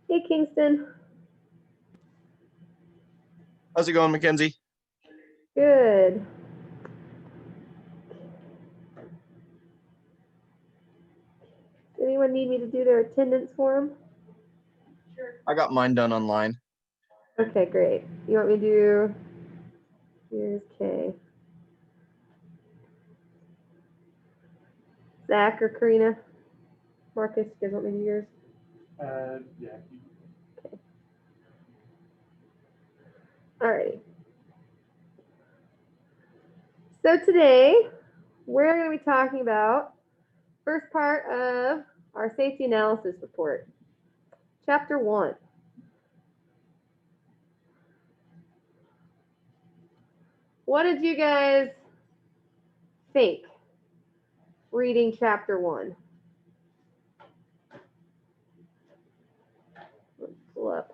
Hey, Kingston. How's it going, Mackenzie? Good. Does anyone need me to do their attendance form? Sure. I got mine done online. Okay, great. You want me to do, here's Kay. Zach or Karina? Marcus, you guys want me to do yours? Yeah. Okay. Alrighty. So today, we're going to be talking about first part of our safety analysis report, chapter 1. What did you guys think reading chapter 1? Let's pull up.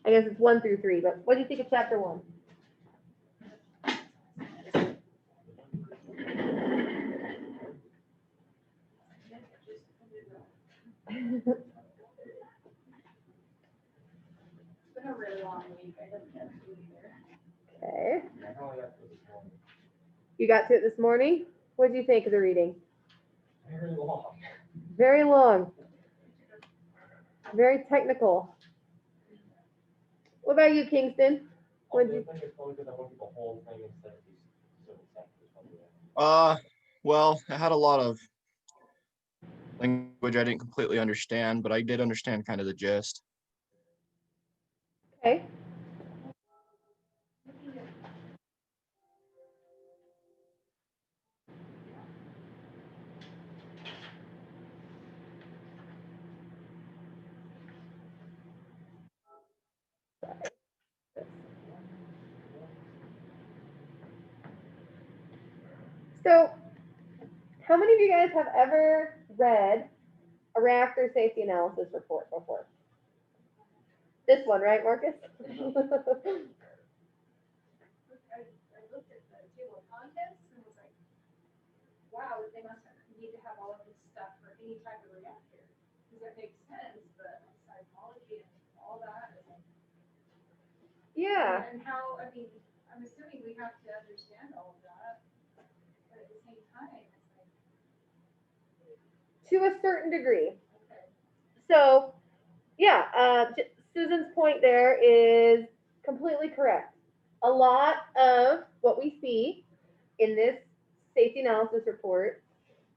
I guess it's 1 through 3, but what do you think of chapter 1? It's been a really long week. I didn't get to either. Okay. You got to it this morning? What did you think of the reading? Very long. Very long. Very technical. What about you, Kingston? What did you think it's probably because I want to do the whole thing instead of these certain sectors. Well, I had a lot of language I didn't completely understand, but I did understand kind of the gist. Okay. So, how many of you guys have ever read a reactor safety analysis report before? This one, right, Marcus? I looked at the table of contents and was like, wow, they must need to have all of this stuff for any type of reactor. Because it makes sense, but seismology and all that. Yeah. And how, I mean, I'm assuming we have to understand all of that. But at the same time, it's like. To a certain degree. Okay. So, yeah, Susan's point there is completely correct. A lot of what we see in this safety analysis report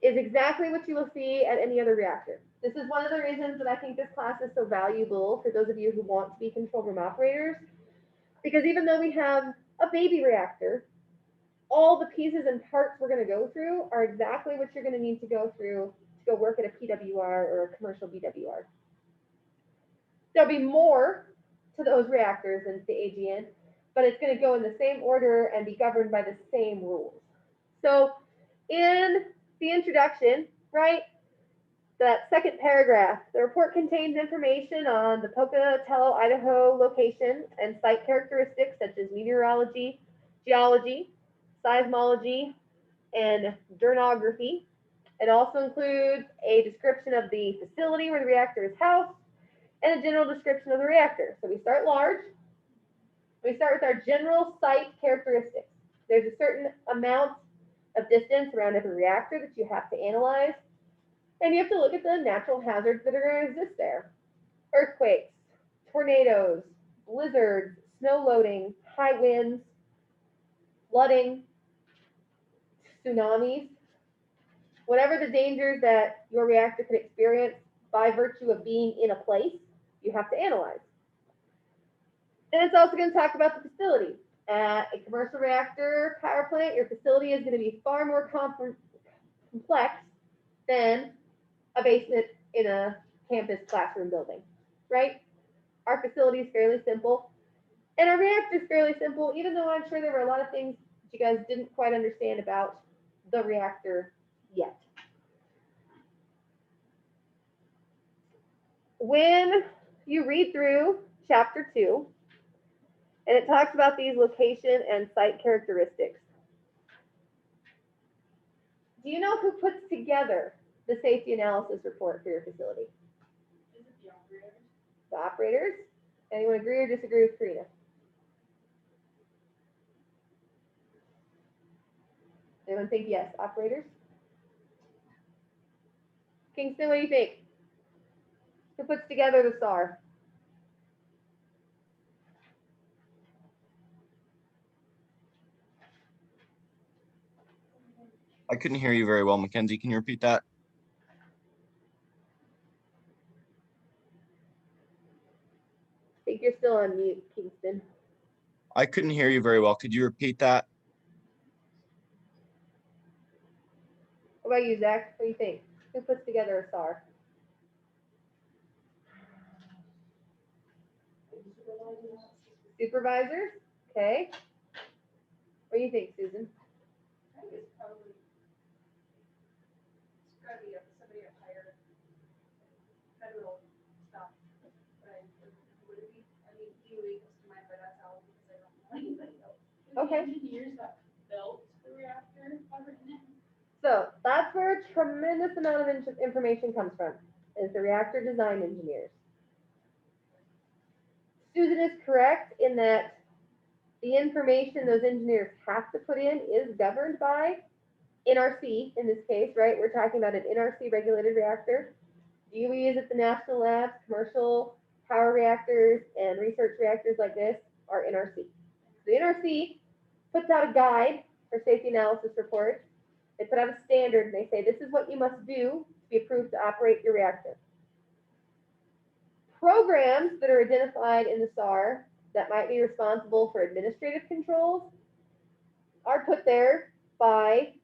is exactly what you will see at any other reactor. This is one of the reasons that I think this class is so valuable for those of you who want to be control room operators, because even though we have a baby reactor, all the pieces and parts we're going to go through are exactly what you're going to need to go through to go work at a PWR or a commercial BWR. There'll be more to those reactors than the AGN, but it's going to go in the same order and be governed by the same rules. So in the introduction, right, that second paragraph, the report contains information on the Pocatello, Idaho location and site characteristics such as meteorology, geology, seismology, and durnography. It also includes a description of the facility where the reactor is housed and a general description of the reactor. So we start large. We start with our general site characteristics. There's a certain amount of distance around every reactor that you have to analyze, and you have to look at the natural hazards that are going to exist there. Earthquakes, tornadoes, blizzards, snow loading, high winds, flooding, tsunamis, whatever the dangers that your reactor could experience by virtue of being in a place, you have to analyze. Then it's also going to talk about the facility. At a commercial reactor power plant, your facility is going to be far more complex than a basement in a campus classroom building, right? Our facility is fairly simple, and our reactor is fairly simple, even though I'm sure there were a lot of things that you guys didn't quite understand about the reactor yet. When you read through chapter 2, and it talks about these location and site characteristics, Do you know who puts together the safety analysis report for your facility? Is it the operators? The operators? Anyone agree or disagree with Karina? Anyone think yes, operators? Kingston, what do you think? Who puts together the SAR? I couldn't hear you very well, Mackenzie. Can you repeat that? I think you're still on mute, Kingston. I couldn't hear you very well. Could you repeat that? What about you, Zach? What do you think? Who puts together a SAR? Supervisors? Okay. What do you think, Susan? I think it's probably, it's gotta be somebody up higher. Federal stuff, but would it be, I mean, DOE comes to mind, but that's all because I don't know anybody else. Okay. Engineers that built the reactor ever in it? So that's where a tremendous amount of information comes from, is the reactor design engineers. Susan is correct in that the information those engineers have to put in is governed by NRC in this case, right? We're talking about an NRC regulated reactor. DOE is at the national labs, commercial power reactors and research reactors like this are NRC. The NRC puts out a guide for safety analysis reports. They put out a standard and they say this is what you must do to be approved to operate your reactor. Programs that are identified in the SAR that might be responsible for administrative controls are put there by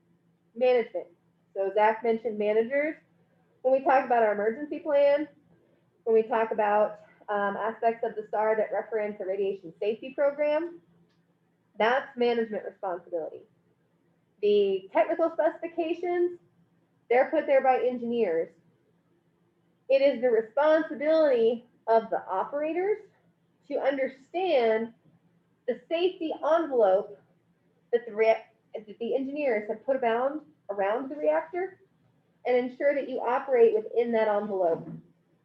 management. So Zach mentioned managers. When we talk about our emergency plan, when we talk about aspects of the SAR that reference a radiation safety program, that's management responsibility. The technical specifications, they're put there by engineers. It is the responsibility of the operators to understand the safety envelope that the engineers have put around the reactor and ensure that you operate within that envelope.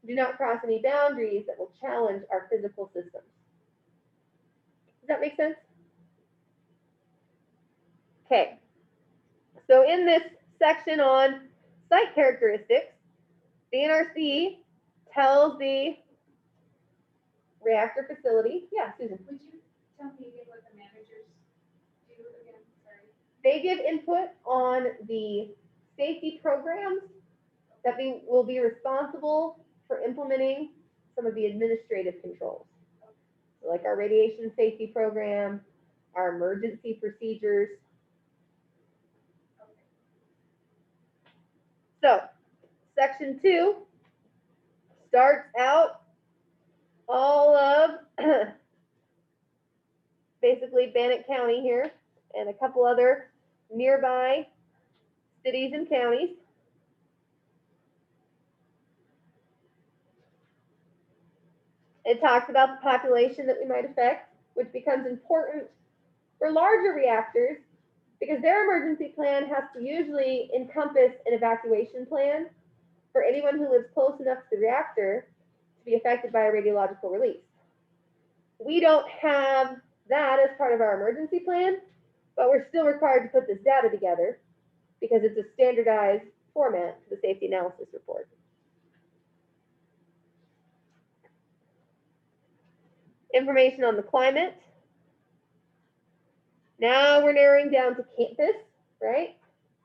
Do not cross any boundaries that will challenge our physical systems. Does that make sense? Okay. So in this section on site characteristics, the NRC tells the reactor facility, yeah, Susan. Would you tell me again what the managers do again? Sorry. They give input on the safety programs that will be responsible for implementing some of the administrative controls. So like our radiation safety program, our emergency procedures. So section 2 starts out all of basically Bannock County here and a couple other nearby cities and counties. It talks about the population that we might affect, which becomes important for larger reactors because their emergency plan has to usually encompass an evacuation plan for anyone who lives close enough to the reactor to be affected by a radiological release. We don't have that as part of our emergency plan, but we're still required to put this data together because it's a standardized format for the safety analysis report. Information on the climate. Now we're narrowing down to campus, right?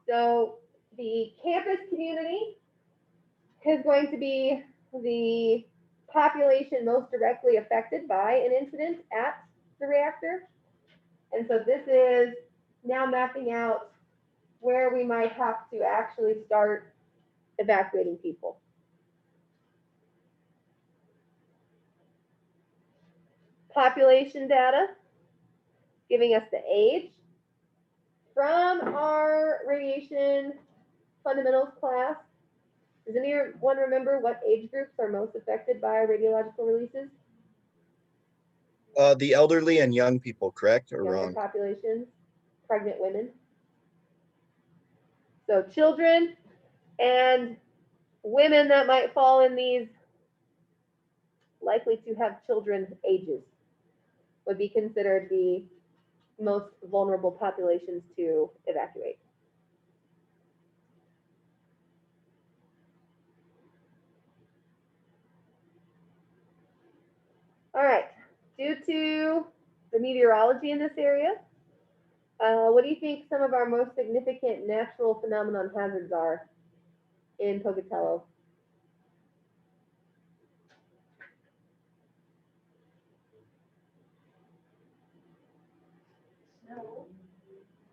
So the campus community is going to be the population most directly affected by an incident at the reactor. And so this is now mapping out where we might have to actually start evacuating people. Population data, giving us the age. From our radiation fundamentals class, does anyone remember what age groups are most affected by radiological releases? The elderly and young people, correct or Younger wrong? populations, pregnant women. So children and women that might fall in these likely to have children ages would be considered the most vulnerable populations to evacuate. All right, due to the meteorology in this area, what do you think some of our most significant natural phenomenon hazards are in Pocatello? Snow,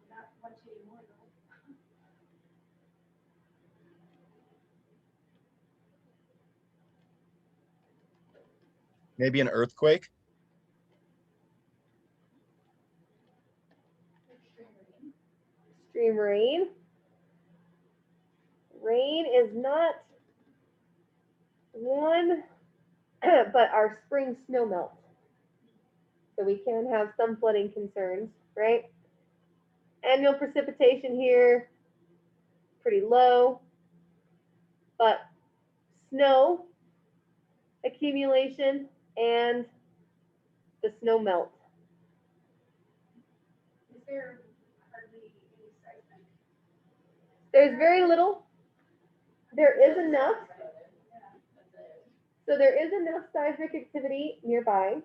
not much anymore though. Maybe an earthquake. Extreme rain. Rain is not one, but our spring snow melt. So we can have some flooding concerns, right? Annual precipitation here, pretty low, but snow accumulation and the snow melt. Is there hardly any seismic? There's very little. There is enough. So there is enough seismic activity nearby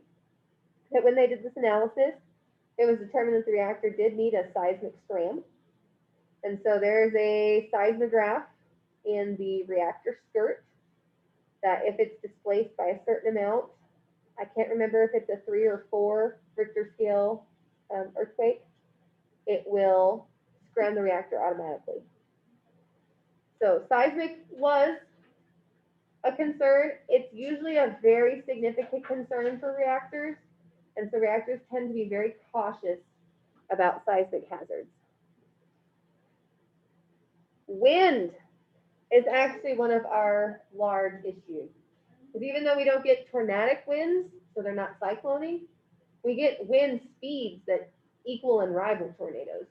that when they did this analysis, it was determined that the reactor did need a seismic SRAM. And so there's a seismograph in the reactor skirt that if it's displaced by a certain amount, I can't remember if it's a 3 or 4 Richter scale earthquake, it will scram the reactor automatically. So seismic was a concern. It's usually a very significant concern for reactors, and so reactors tend to be very cautious about seismic hazards. Wind is actually one of our large issues. Because even though we don't get tornadic winds, so they're not cyclonic, we get wind speeds that equal and rival tornadoes.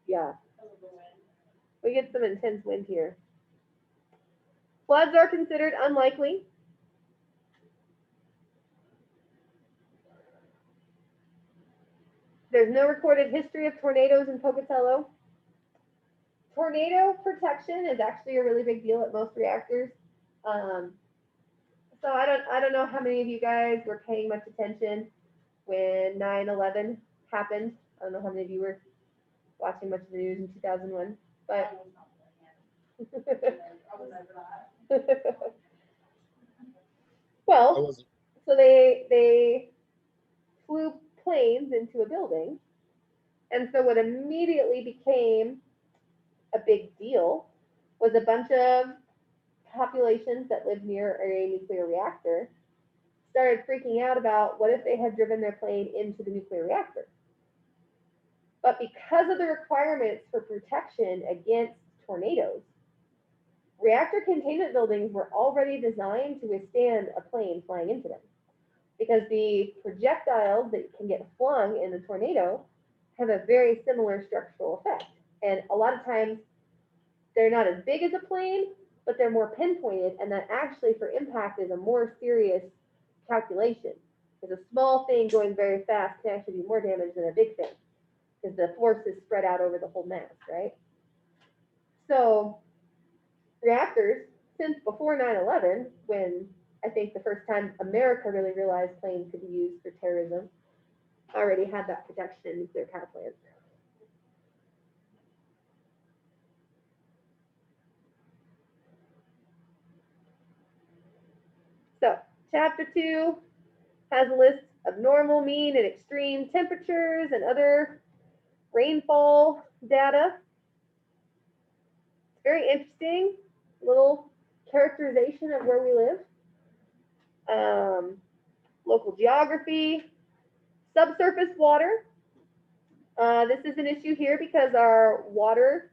Yeah. We get some intense wind here. Floods are considered unlikely. There's no recorded history of tornadoes in Pocatello. Tornado protection is actually a really big deal at most reactors. So I don't know how many of you guys were paying much attention when 9/11 happened. I don't know how many of you were watching much of the news in 2001, but well, so they flew planes into a building, and so what immediately became a big deal was a bunch of populations that lived near a nuclear reactor started freaking out about what if they had driven their plane into the nuclear reactor. But because of the requirements for protection against tornadoes, reactor containment buildings were already designed to withstand a plane flying into them, because the projectiles that can get flung in a tornado have a very similar structural effect. And a lot of times they're not as big as a plane, but they're more pinpointed, and that actually for impact is a more serious calculation. Because a small thing going very fast can actually do more damage than a big thing, because the force is spread out over the whole mass, right? So reactors, since before 9/11, when I think the first time America really realized planes could be used for terrorism, already had that protection in nuclear power plants. So, chapter 2 has a list of normal, mean, and extreme temperatures and other rainfall data. It's very interesting, little characterization of where we live. Local geography, subsurface water. This is an issue here because our water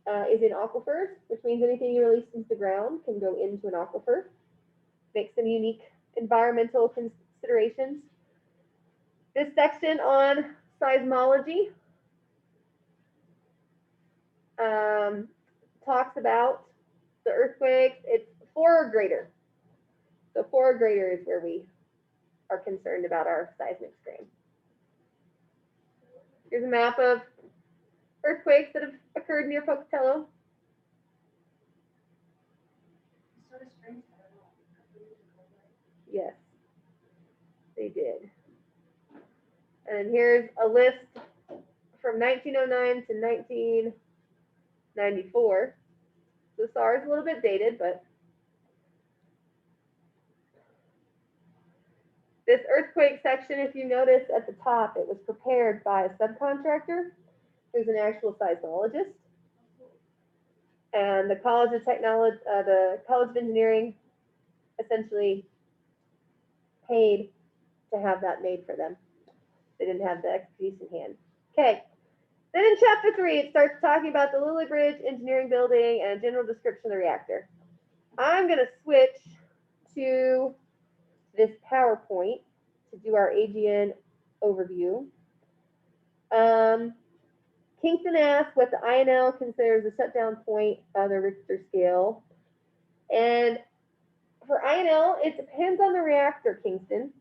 is in aquifers, which means anything you release into the ground can go into an aquifer. Makes some unique environmental considerations. This section on seismology talks about the earthquakes. It's 4 or greater. So 4 or greater is where we are concerned about our seismic strain. Here's a map of earthquakes that have occurred near Pocatello. Sort of strange that I don't know, a couple years ago, but Yes, they did. And here's a list from 1909 to 1994. So SAR is a little bit dated, but this earthquake section, if you notice at the top, it was prepared by a subcontractor who's an actual seismologist. And the College of Technology, the College of Engineering essentially paid to have that made for them. They didn't have the expertise in hand. Okay. Then in chapter 3, it starts talking about the Lilly Bridge engineering building and a general description of the reactor. I'm going to switch to this PowerPoint to do our AGN overview. Kingston asked what the INL considers a shutdown point of the Richter scale. And for INL, it depends on the reactor, Kingston.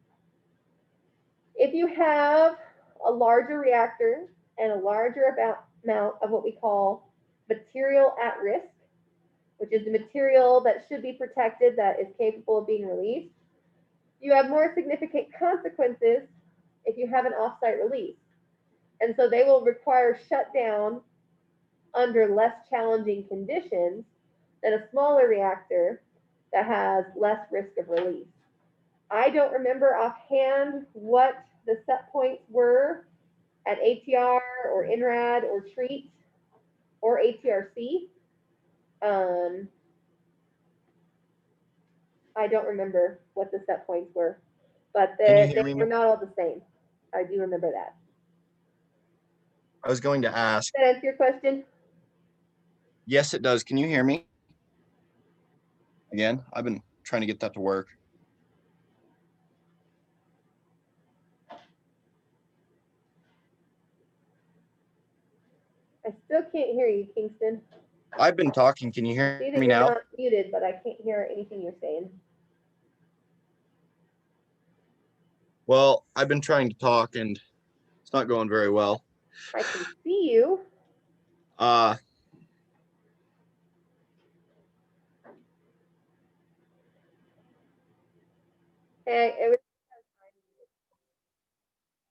If you have a larger reactor and a larger amount of what we call material at risk, which is the material that should be protected that is capable of being released, you have more significant consequences if you have an offsite release. And so they will require shutdown under less challenging conditions than a smaller reactor that has less risk of release. I don't remember offhand what the set points were at ATR or NRAD or TREAT or ATRC. I don't remember what the set points were, but they were not all the same. I do remember that. I was going to ask. Does that answer your question? Yes, it does. Can you hear me? Again, I've been trying to get that to work. I still can't hear you, Kingston. I've been talking. Can you hear See that me you're now? not muted, but I can't hear anything you're saying. Well, I've been trying to talk and it's not going very well. I can see you. Hey, it was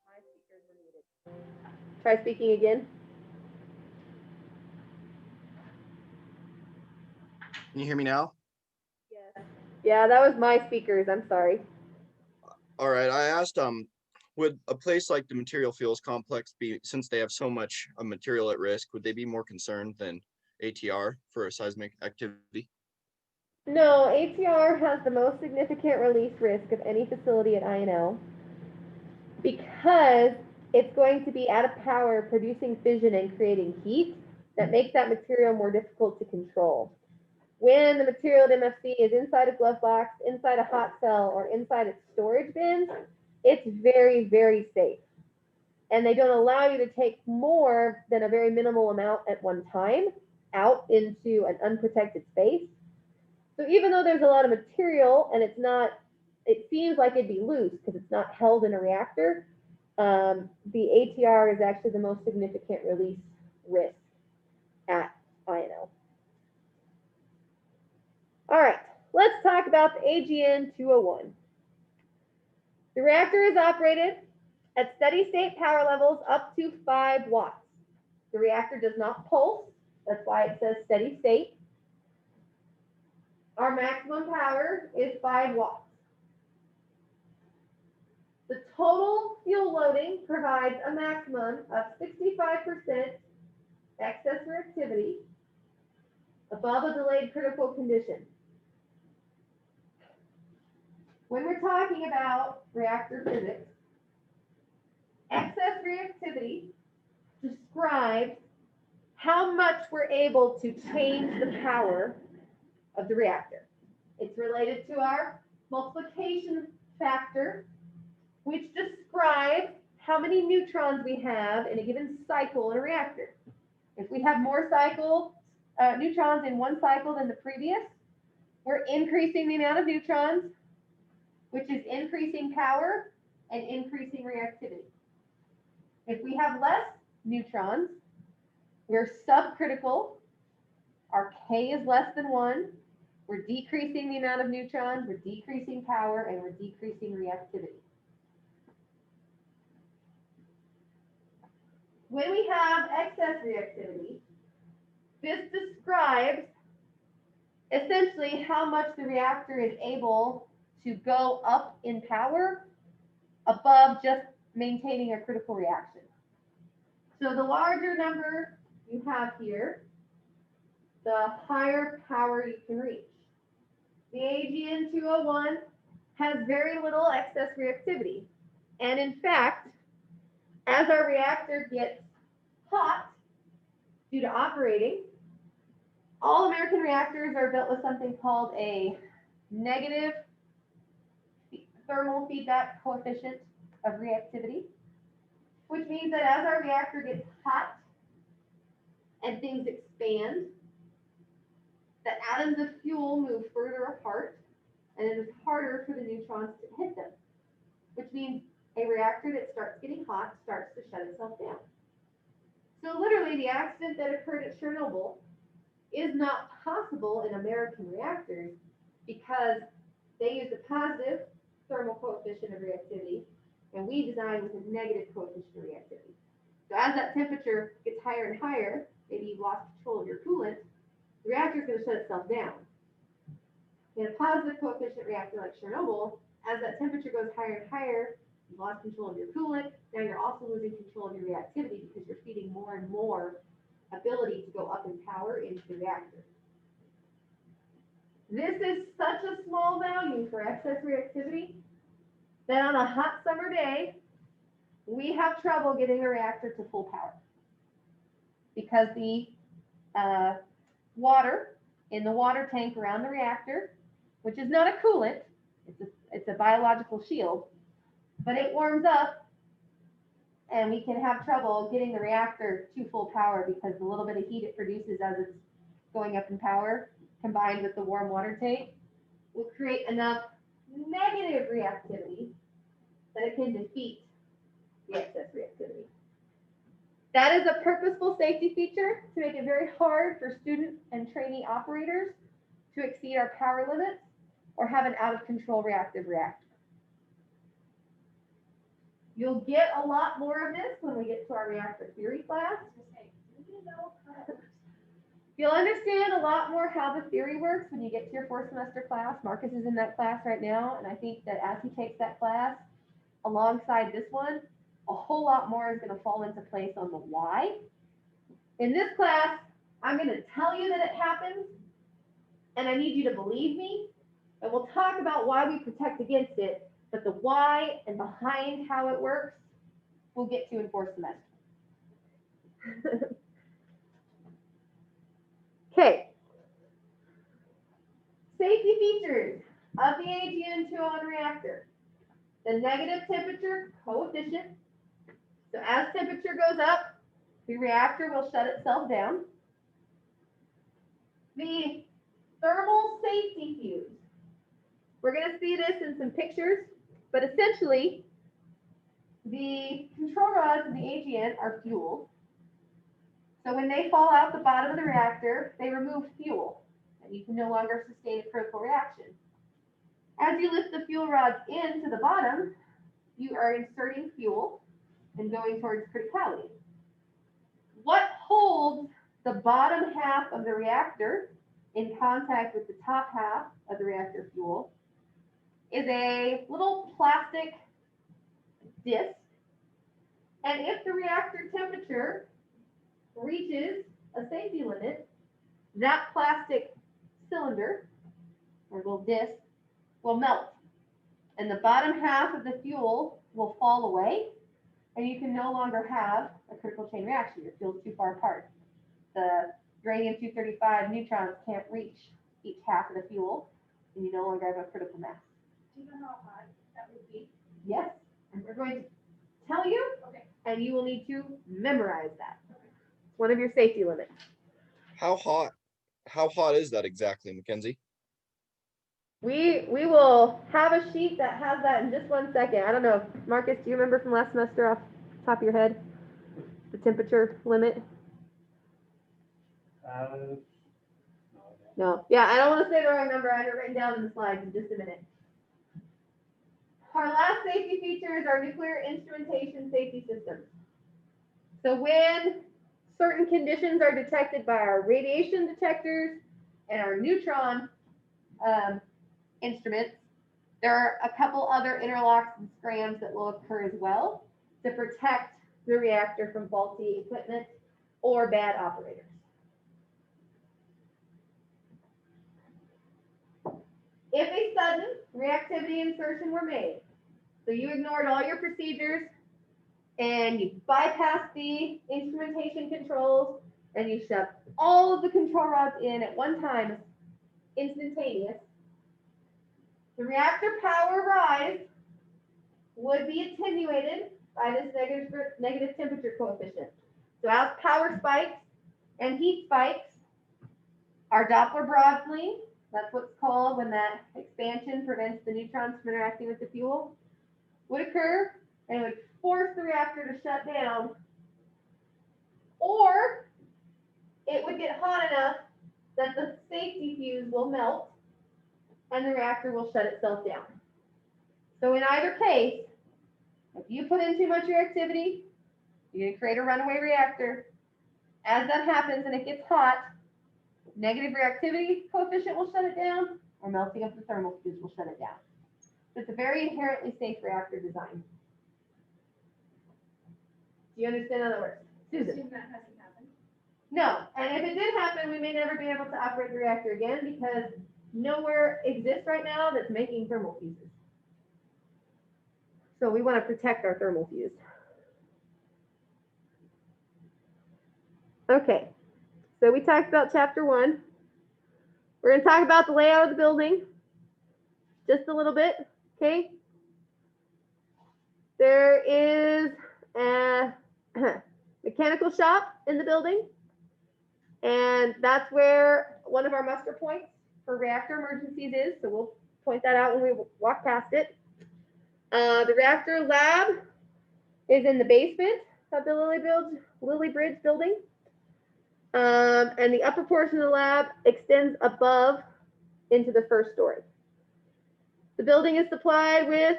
my speakers were muted. Try speaking again. Can you hear me now? Yes. Yeah, that was my speakers. I'm sorry. All right. I asked, would a place like the material fuels complex be, since they have so much material at risk, would they be more concerned than ATR for a seismic activity? No, ATR has the most significant release risk of any facility at INL because it's going to be out of power producing fission and creating heat that makes that material more difficult to control. When the material at MFC is inside a glove box, inside a hot cell, or inside its storage bins, it's very, very safe. And they don't allow you to take more than a very minimal amount at one time out into an unprotected space. So even though there's a lot of material and it's not, it seems like it'd be loose because it's not held in a reactor, the ATR is actually the most significant release risk at INL. All right, let's talk about the AGN 201. The reactor is operated at steady state power levels up to 5 watts. The reactor does not pulse. That's why it says steady state. Our maximum power is 5 watts. The total fuel loading provides a maximum of 65% excess reactivity above a delayed critical condition. When we're talking about reactor physics, excess reactivity describes how much we're able to change the power of the reactor. It's related to our multiplication factor, which describes how many neutrons we have in a given cycle in a reactor. If we have more neutrons in one cycle than the previous, we're increasing the amount of neutrons, which is increasing power and increasing reactivity. If we have less neutrons, we're subcritical. Our K is less than 1. We're decreasing the amount of neutrons, we're decreasing power, and we're decreasing reactivity. When we have excess reactivity, this describes essentially how much the reactor is able to go up in power above just maintaining a critical reaction. So the larger number you have here, the higher power you can reach. The AGN 201 has very little excess reactivity. And in fact, as our reactor gets hot due to operating, all American reactors are built with something called a negative thermal feedback coefficient of reactivity, which means that as our reactor gets hot and things expand, the atoms of fuel move further apart, and it is harder for the neutrons to hit them, which means a reactor that starts getting hot starts to shut itself down. So literally, the accident that occurred at Chernobyl is not possible in American reactors because they use a positive thermal coefficient of reactivity, and we design with a negative coefficient of reactivity. So as that temperature gets higher and higher, maybe you've lost control of your coolant, the reactor is going to shut itself down. In a positive coefficient reactor like Chernobyl, as that temperature goes higher and higher, you've lost control of your coolant. Now you're also losing control of your reactivity because you're feeding more and more ability to go up in power into the reactor. This is such a small value for excess reactivity that on a hot summer day, we have trouble getting a reactor to full power because the water in the water tank around the reactor, which is not a coolant, it's a biological shield, but it warms up and we can have trouble getting the reactor to full power because the little bit of heat it produces as it's going up in power combined with the warm water tank will create enough negative reactivity that it can defeat the excess reactivity. That is a purposeful safety feature to make it very hard for student and trainee operators to exceed our power limits or have an out of control reactive reactor. You'll get a lot more of this when we get to our reactor theory class. You'll understand a lot more how the theory works when you get to your 4th semester class. Marcus is in that class right now, and I think that as he takes that class alongside this one, a whole lot more is going to fall into place on the why. In this class, I'm going to tell you that it happens, and I need you to believe me, and we'll talk about why we protect against it, but the why and behind how it works, we'll get to in 4th semester. Okay. Safety features of the AGN-201 reactor. The negative temperature coefficient. So as temperature goes up, the reactor will shut itself down. The thermal safety fuse. We're going to see this in some pictures, but essentially, the control rods in the AGN are fuel. So when they fall out the bottom of the reactor, they remove fuel, and you can no longer sustain a critical reaction. As you lift the fuel rods into the bottom, you are inserting fuel and going towards criticality. What holds the bottom half of the reactor in contact with the top half of the reactor fuel is a little plastic disc. And if the reactor temperature reaches a safety limit, that plastic cylinder or little disc will melt. And the bottom half of the fuel will fall away, and you can no longer have a critical chain reaction. Your fuel's too far apart. The uranium-235 neutrons can't reach each half of the fuel, and you no longer have a critical mass. Do you know how hot that would be? Yes, and we're going to tell you, Okay. and you will need to memorize that. It's one of your safety limits. How hot is that exactly, Mackenzie? We will have a sheet that has that in just 1 second. I don't know, Marcus, do you remember from last semester off the top of your head? The temperature limit? No, No. Yeah, I don't want to say the wrong number. I have it written down in the slides in just a minute. Our last safety feature is our nuclear instrumentation safety systems. So when certain conditions are detected by our radiation detectors and our neutron instruments, there are a couple other interlocks and scrams that will occur as well to protect the reactor from faulty equipment or bad operators. If a sudden reactivity insertion were made, so you ignored all your procedures and you bypassed the instrumentation controls and you shoved all of the control rods in at one time, instantaneous, the reactor power rise would be attenuated by this negative temperature coefficient. So as power spikes and heat spikes, our Doppler broadly, that's what's called when that expansion prevents the neutrons from interacting with the fuel, would occur and it would force the reactor to shut down, or it would get hot enough that the safety fuse will melt and the reactor will shut itself down. So in either case, if you put in too much reactivity, you're going to create a runaway reactor. As that happens and it gets hot, negative reactivity coefficient will shut it down, or melting of the thermal fuse will shut it down. It's a very inherently safe reactor design. Do you understand how that works? Susan? Assume that hasn't happened. No, and if it did happen, we may never be able to operate the reactor again because nowhere exists right now that's making thermal fuses. So we want to protect our thermal fuse. Okay, so we talked about chapter 1. We're going to talk about the layout of the building just a little bit, okay? There is a mechanical shop in the building, and that's where one of our muster points for reactor emergencies is, so we'll point that out when we walk past it. The reactor lab is in the basement of the Lilly Bridge building. And the upper portion of the lab extends above into the first story. The building is supplied with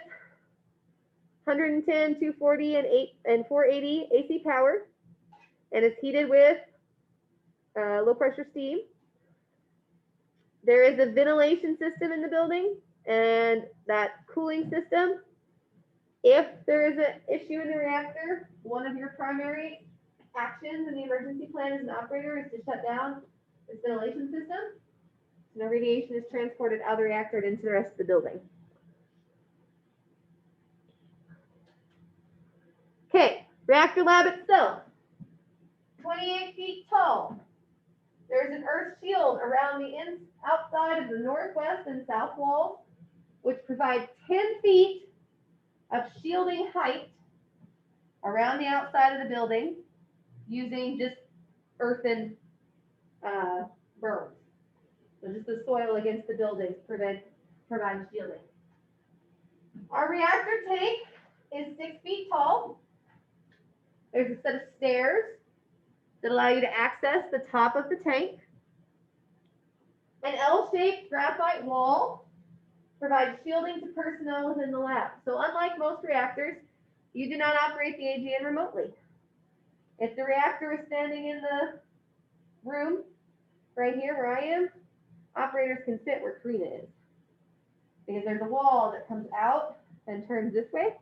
110, 240, and 480 AC power, and is heated with low pressure steam. There is a ventilation system in the building, and that cooling system, if there is an issue in the reactor, one of your primary actions in the emergency plan as an operator is to shut down this ventilation system. So no radiation is transported out of the reactor and into the rest of the building. Okay, reactor lab itself, 28 feet tall. There's an earth shield around the outside of the northwest and south walls, which provides 10 feet of shielding height around the outside of the building using just earthen berms. So just the soil against the buildings provides shielding. Our reactor tank is 6 feet tall. There's a set of stairs that allow you to access the top of the tank. An L-shaped graphite wall provides shielding to personnel within the lab. So unlike most reactors, you do not operate the AGN remotely. If the reactor is standing in the room right here where I am, operators can sit where Karina is, because there's a wall that comes out and turns this way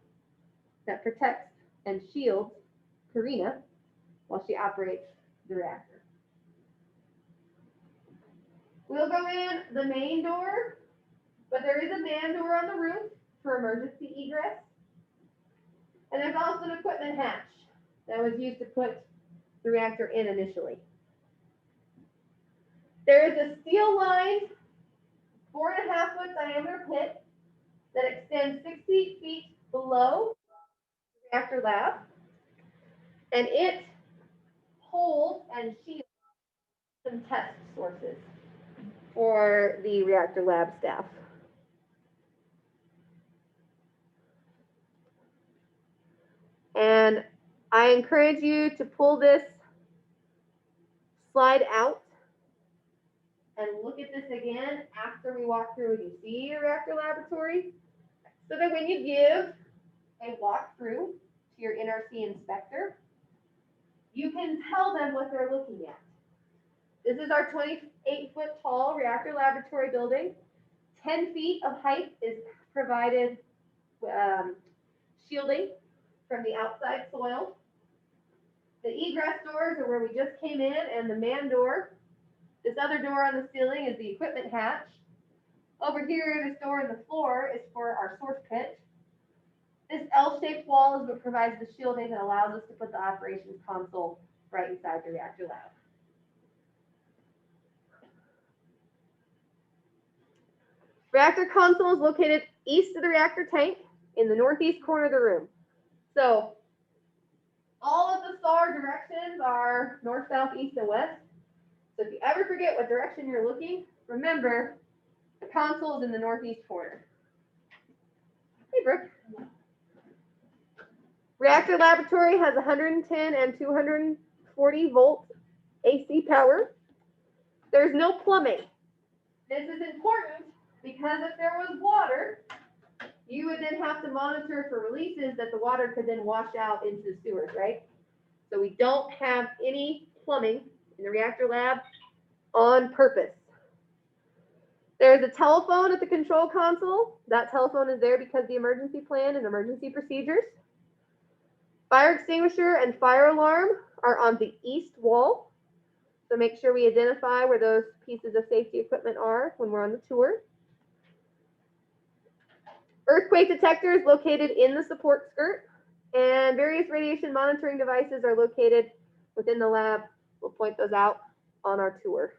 that protects and shields Karina while she operates the reactor. We'll go in the main door, but there is a man door on the roof for emergency egress. And there's also an equipment hatch that was used to put the reactor in initially. There is a steel-lined 4.5-foot diameter pit that extends 60 feet below the reactor lab, and it holds and shields some test sources for the reactor lab staff. And I encourage you to pull this slide out and look at this again after we walk through and you see your reactor laboratory, so that when you give a walkthrough to your NRC inspector, you can tell them what they're looking at. This is our 28-foot tall reactor laboratory building. 10 feet of height is provided shielding from the outside soil. The egress doors are where we just came in, and the man door. This other door on the ceiling is the equipment hatch. Over here, this door in the floor is for our source pit. This L-shaped wall is what provides the shielding that allows us to put the operations console right inside the reactor lab. Reactor console is located east of the reactor tank in the northeast corner of the room. So all of the SAR directions are north, south, east, and west. So if you ever forget what direction you're looking, remember the console is in the northeast corner. Hey, Brooke. Reactor laboratory has 110 and 240 volt AC power. There's no plumbing. This is important because if there was water, you would then have to monitor for releases that the water could then wash out into the sewers, right? So we don't have any plumbing in the reactor lab on purpose. There's a telephone at the control console. That telephone is there because the emergency plan and emergency procedures. Fire extinguisher and fire alarm are on the east wall. So make sure we identify where those pieces of safety equipment are when we're on the tour. Earthquake detector is located in the support skirt, and various radiation monitoring devices are located within the lab. We'll point those out on our tour.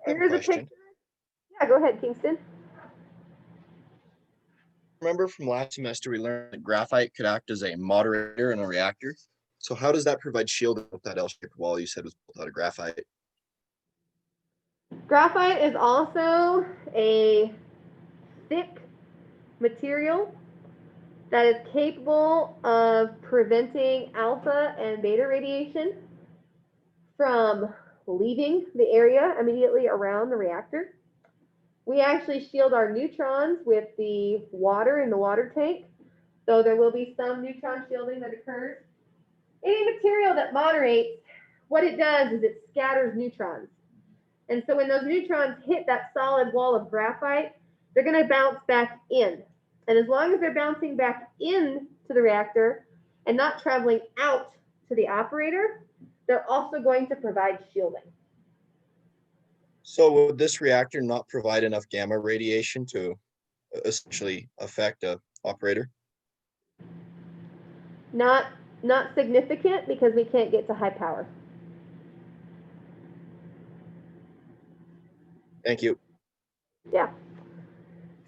I have a Here's a question. picture. Yeah, go ahead, Kingston. Remember from last semester, we learned that graphite could act as a moderator in a reactor. So how does that provide shielding with that L-shaped wall you said was built out of graphite? Graphite is also a thick material that is capable of preventing alpha and beta radiation from leaving the area immediately around the reactor. We actually shield our neutrons with the water in the water tank, so there will be some neutron shielding that occurs. Any material that moderates, what it does is it scatters neutrons. And so when those neutrons hit that solid wall of graphite, they're going to bounce back in. And as long as they're bouncing back in to the reactor and not traveling out to the operator, they're also going to provide shielding. So would this reactor not provide enough gamma radiation to essentially affect an operator? Not significant because we can't get to high power. Thank you. Yeah.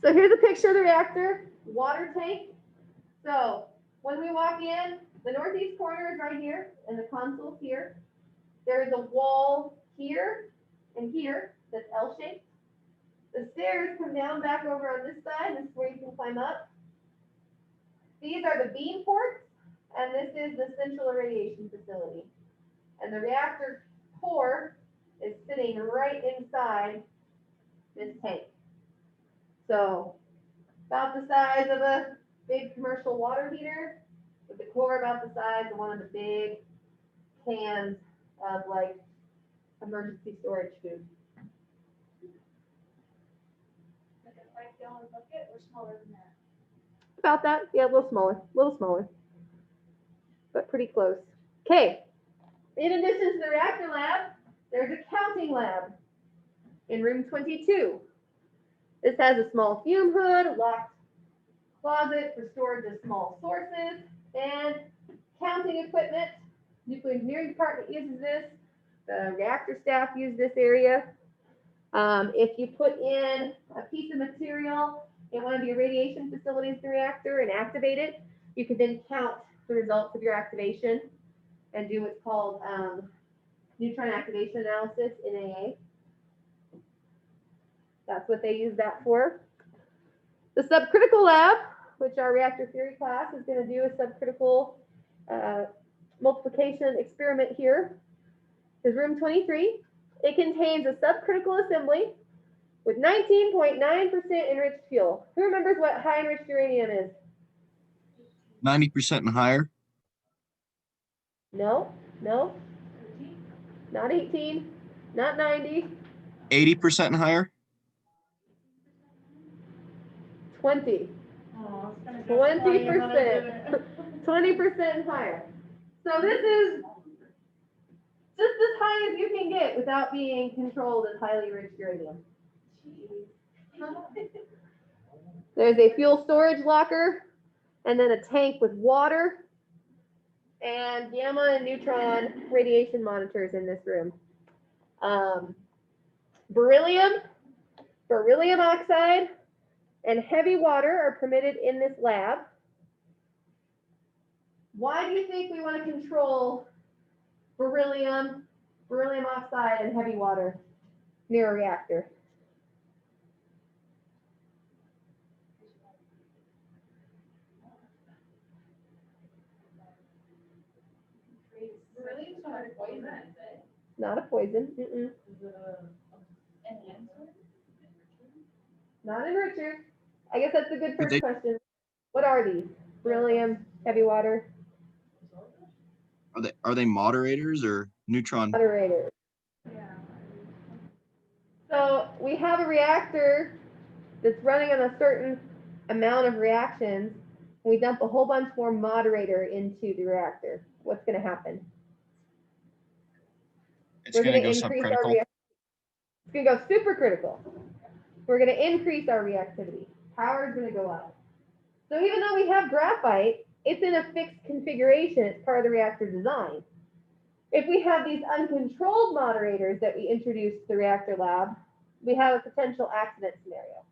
So here's a picture of the reactor, water tank. So when we walk in, the northeast corner is right here, and the console here. There is a wall here and here that's L-shaped. The stairs come down back over on this side. This is where you can climb up. These are the beam ports, and this is the central irradiation facility. And the reactor core is sitting right inside this tank. So about the size of a big commercial water heater, with the core about the size of one of the big cans of like emergency storage food. Like a 5-gallon bucket or smaller than that? About that, yeah, a little smaller, but pretty close. Okay, in addition to the reactor lab, there's a counting lab in room 22. This has a small fume hood, a locked closet for storage of small sources, and counting equipment. Nuclear engineering department uses this. The reactor staff use this area. If you put in a piece of material in one of your radiation facilities in the reactor and activate it, you can then count the results of your activation and do what's called neutron activation analysis, NAA. That's what they use that for. The subcritical lab, which our reactor theory class is going to do a subcritical multiplication experiment here, is room 23. It contains a subcritical assembly with 19.9% enriched fuel. Who remembers what high enriched uranium is? 90% and higher. No, no, not 18, not 90, 80% and higher. 20. Oh, I was gonna go 20%. 20% and higher. So this is just as high as you can get without being controlled as highly enriched uranium. There's a fuel storage locker, and then a tank with water, and gamma and neutron radiation monitors in this room. Beryllium oxide, and heavy water are permitted in this lab. Why do you think we want to control beryllium oxide, and heavy water near a reactor? Really? It's not a poison, is it? Not a poison. Mm-mm. Not enricher. I guess that's a good first question. What are these? Beryllium, heavy water, Are they moderators or neutron? moderators. Yeah. So we have a reactor that's running on a certain amount of reactions. We dump a whole bunch more moderator into the reactor. What's going to happen? It's We're going to going go to increase our subcritical. It's going to go supercritical. We're going to increase our reactivity. Power is going to go up. So even though we have graphite, it's in a fixed configuration. It's part of the reactor design. If we have these uncontrolled moderators that we introduce to the reactor lab, we have a potential accident scenario.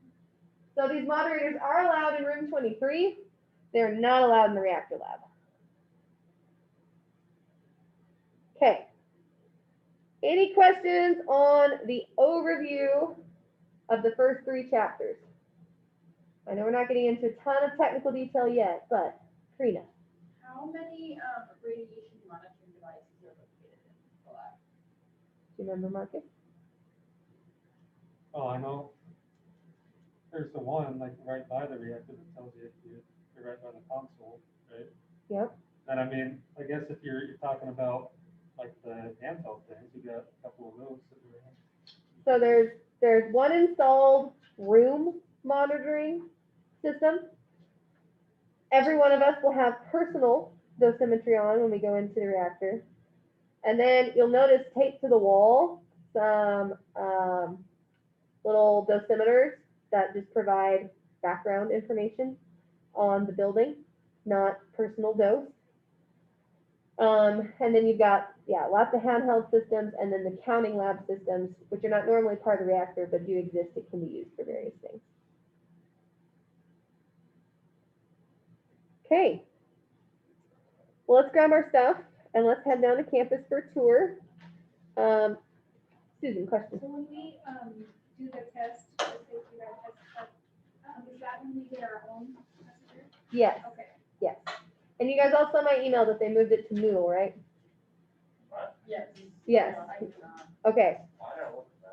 So these moderators are allowed in room 23. They're not allowed in the reactor lab. Okay. Any questions on the overview of the first 3 chapters? I know we're not getting into a ton of technical detail yet, but Karina. How many radiation monitoring devices are located in the lab? Do you remember, Marcus? Oh, I know. There's the one like right by the reactor that tells you if you're right by the console, right? Yep. And I mean, I guess if you're talking about like the handheld things, you got a couple of those that are in. So there's one installed room monitoring system. Every one of us will have personal dosimetry on when we go into the reactor. And then you'll notice taped to the wall some little dosimeters that just provide background information on the building, not personal dose. And then you've got, lots of handheld systems, and then the counting lab systems, which are not normally part of the reactor, but do exist. It can be used for various things. Okay. Well, let's grab our stuff and let's head down to campus for a tour. Susan, question. So when we do the test, the safety lab test, is that when we get our own messenger? Yes, Okay. yes. And you guys all saw my email that they moved it to Moodle, right? Yes. Yes. Okay.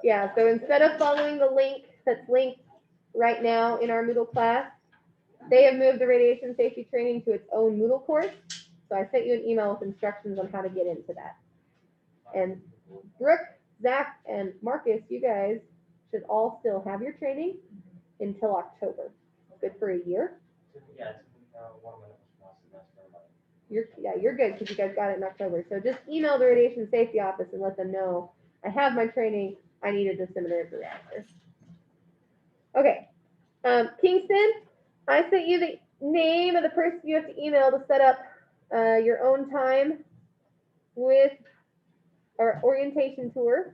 Yeah, so instead of following the link that's linked right now in our Moodle class, they have moved the radiation safety training to its own Moodle course. So I sent you an email with instructions on how to get into that. And Brooke, Zach, and Marcus, you guys should all still have your training until October. Good for a year. Yeah, it's 1 minute from last semester. You're good because you guys got it in October. So just email the radiation safety office and let them know I have my training. I need a dosimeter at the reactor. Okay. Kingston, I sent you the name of the person you have to email to set up your own time with our orientation tour.